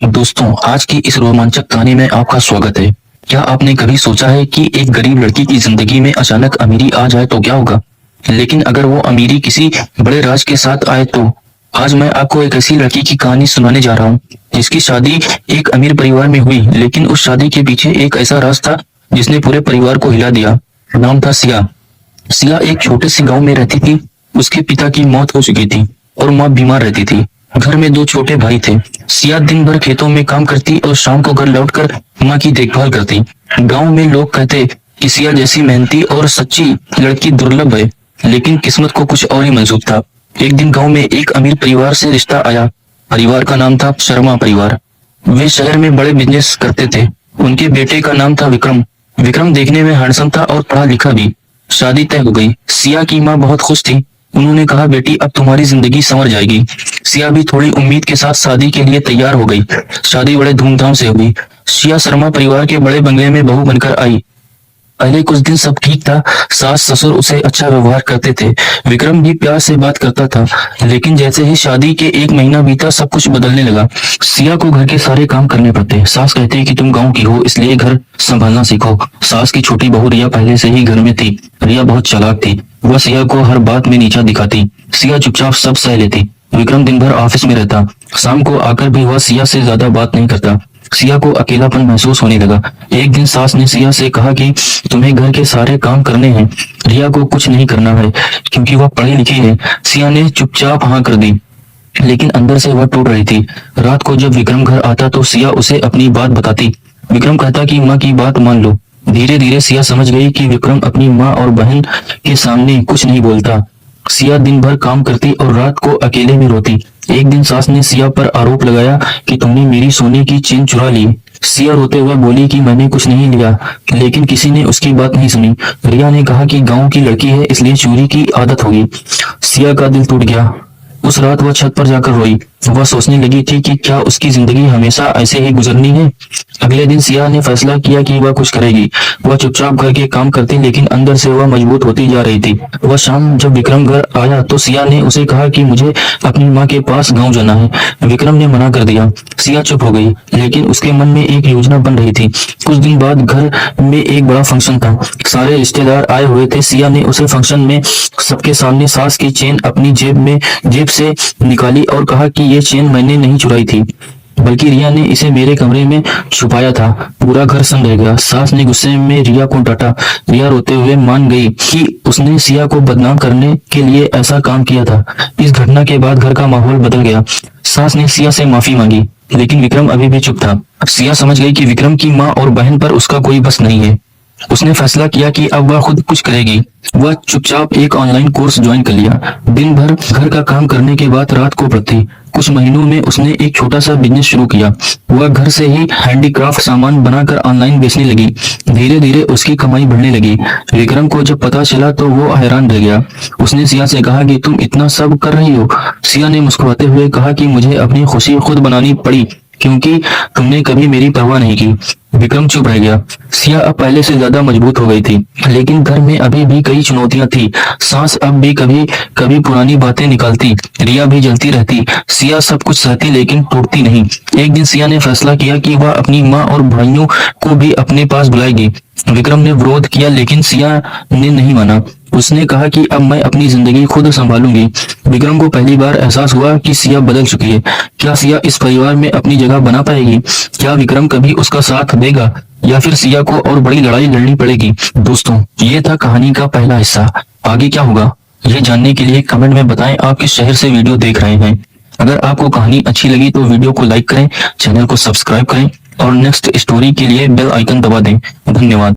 दोस्तों, आज की इस रोमांचक कहानी में आपका स्वागत है। क्या आपने कभी सोचा है कि एक गरीब लड़की की जिंदगी में अचानक अमीरी आ जाए तो क्या होगा? लेकिन अगर वो अमीरी किसी बड़े राज के साथ आए तो? आज मैं आपको एक ऐसी लड़की की कहानी सुनाने जा रहा हूँ जिसकी शादी एक अमीर परिवार में हुई, लेकिन उस शादी के पीछे एक ऐसा राज था जिसने पूरे परिवार को हिला दिया। नाम था सिया। सिया एक छोटे से गांव में रहती थी। उसके पिता की मौत हो चुकी थी और माँ बीमार रहती थी। घर में दो छोटे भाई थे। सिया दिन भर खेतों में काम करती और शाम को घर लौटकर माँ की देखभाल करती। गांव में लोग कहते कि सिया जैसी मेहनती और सच्ची लड़की दुर्लभ है, लेकिन किस्मत को कुछ और ही मंजूर था। एक दिन गांव में एक अमीर परिवार से रिश्ता आया। परिवार का नाम था शर्मा परिवार। वे शहर में बड़े बिजनेस करते थे। उनके बेटे का नाम था विक्रम। विक्रम देखने में हैंडसम था और पढ़ा लिखा भी। शादी तय हो गई। सिया की माँ बहुत खुश थी। उन्होंने कहा, बेटी अब तुम्हारी जिंदगी संवर जाएगी। सिया भी थोड़ी उम्मीद के साथ शादी के लिए तैयार हो गई। शादी बड़े धूमधाम से हुई। सिया शर्मा परिवार के बड़े बंगले में बहू बनकर आई। पहले कुछ दिन सब ठीक था। सास ससुर उसे अच्छा व्यवहार करते थे। विक्रम भी प्यार से बात करता था। लेकिन जैसे ही शादी के एक महीना बीता, सब कुछ बदलने लगा। सिया को घर के सारे काम करने पड़ते। सास कहती कि तुम गांव की हो, इसलिए घर संभालना सीखो। सास की छोटी बहू रिया पहले से ही घर में थी। रिया बहुत चालाक थी। वह सिया को हर बात में नीचा दिखाती। सिया चुपचाप सब सह लेती। विक्रम दिन भर ऑफिस में रहता। शाम को आकर भी वह सिया से ज्यादा बात नहीं करता। सिया को अकेलापन महसूस होने लगा। एक दिन सास ने सिया से कहा कि तुम्हें घर के सारे काम करने हैं, रिया को कुछ नहीं करना है क्योंकि वह पढ़ी लिखी है। सिया ने चुपचाप हाँ कर दी, लेकिन अंदर से वह टूट रही थी। रात को जब विक्रम घर आता तो सिया उसे अपनी बात बताती। विक्रम कहता कि माँ की बात मान लो। धीरे धीरे सिया समझ गई कि विक्रम अपनी माँ और बहन के सामने कुछ नहीं बोलता। सिया दिन भर काम करती और रात को अकेले में रोती। एक दिन सास ने सिया पर आरोप लगाया कि तुमने मेरी सोने की चेन चुरा ली। सिया रोते हुए बोली कि मैंने कुछ नहीं लिया, लेकिन किसी ने उसकी बात नहीं सुनी। रिया ने कहा कि गांव की लड़की है, इसलिए चोरी की आदत होगी। सिया का दिल टूट गया। उस रात वह छत पर जाकर रोई। वह सोचने लगी थी कि क्या उसकी जिंदगी हमेशा ऐसे ही गुजरनी है। अगले दिन सिया ने फैसला किया कि वह कुछ करेगी। वह चुपचाप घर के काम करती, लेकिन अंदर से वह मजबूत होती जा रही थी। वह शाम जब विक्रम घर आया तो सिया ने उसे कहा कि मुझे अपनी माँ के पास गांव जाना है। विक्रम ने मना कर दिया। सिया चुप हो गई, लेकिन उसके मन में एक योजना बन रही थी। कुछ दिन बाद घर में एक बड़ा फंक्शन था। सारे रिश्तेदार आए हुए थे। सिया ने उसे फंक्शन में सबके सामने सास की चेन अपनी जेब से निकाली और कहा कि ये चेन मैंने नहीं चुराई थी, बल्कि रिया ने इसे मेरे कमरे में छुपाया था। पूरा घर सन्न रह गया। सास ने गुस्से में रिया को डांटा। रिया रोते हुए मान गई कि उसने सिया को बदनाम करने के लिए ऐसा काम किया था। इस घटना के बाद घर का माहौल बदल गया। सास ने सिया से माफी मांगी, लेकिन विक्रम अभी भी चुप था। सिया समझ गई कि विक्रम की माँ और बहन पर उसका कोई बस नहीं है। उसने फैसला किया कि अब वह खुद कुछ करेगी। वह चुपचाप एक ऑनलाइन कोर्स ज्वाइन कर लिया। दिन भर घर का काम करने के बाद रात को पढ़ती। कुछ महीनों में उसने एक छोटा सा बिजनेस शुरू किया। वह घर से ही हैंडीक्राफ्ट सामान बनाकर ऑनलाइन बेचने लगी। धीरे धीरे उसकी कमाई बढ़ने लगी। विक्रम को जब पता चला तो वो हैरान रह गया। उसने सिया से कहा कि तुम इतना सब कर रही हो। सिया ने मुस्कुराते हुए कहा कि मुझे अपनी खुशी खुद बनानी पड़ी क्योंकि तुमने कभी मेरी परवाह नहीं की। विक्रम चुप रह गया। सिया अब पहले से ज्यादा मजबूत हो गई थी, लेकिन घर में अभी भी कई चुनौतियां थी। सास अब भी कभी कभी पुरानी बातें निकालती। रिया भी जलती रहती। सिया सब कुछ सहती, लेकिन टूटती नहीं। एक दिन सिया ने फैसला किया कि वह अपनी माँ और भाइयों को भी अपने पास बुलाएगी। विक्रम ने विरोध किया, लेकिन सिया ने नहीं माना। उसने कहा कि अब मैं अपनी जिंदगी खुद संभालूंगी। विक्रम को पहली बार एहसास हुआ कि सिया बदल चुकी है। क्या सिया इस परिवार में अपनी जगह बना पाएगी? क्या विक्रम कभी उसका साथ देगा, या फिर सिया को और बड़ी लड़ाई लड़नी पड़ेगी? दोस्तों, ये था कहानी का पहला हिस्सा। आगे क्या होगा ये जानने के लिए कमेंट में बताएं आप किस शहर से वीडियो देख रहे हैं। अगर आपको कहानी अच्छी लगी तो वीडियो को लाइक करें, चैनल को सब्सक्राइब करें और नेक्स्ट स्टोरी के लिए बेल आइकन दबा दें। धन्यवाद।